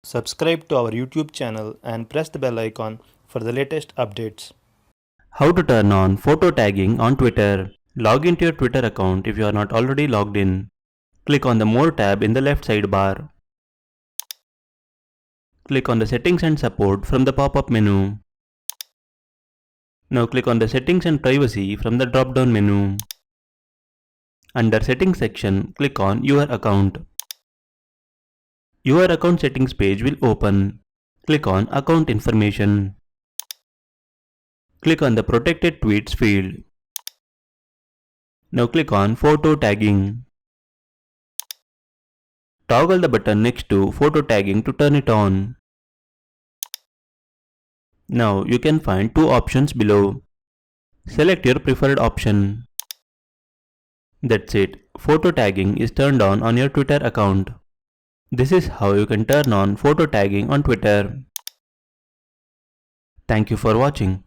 Subscribe to our YouTube channel and press the bell icon for the latest updates. How to turn on photo tagging on Twitter. Log into your Twitter account if you are not already logged in. Click on the More tab in the left sidebar. Click on the Settings and Support from the pop-up menu. Now click on the Settings and Privacy from the drop-down menu. Under Settings section, click on Your Account. Your account settings page will open. Click on Account Information. Click on the Protected Tweets field. Now click on Photo Tagging. Toggle the button next to Photo Tagging to turn it on. Now you can find two options below. Select your preferred option. That's it. Photo tagging is turned on your Twitter account. This is how you can turn on photo tagging on Twitter. Thank you for watching.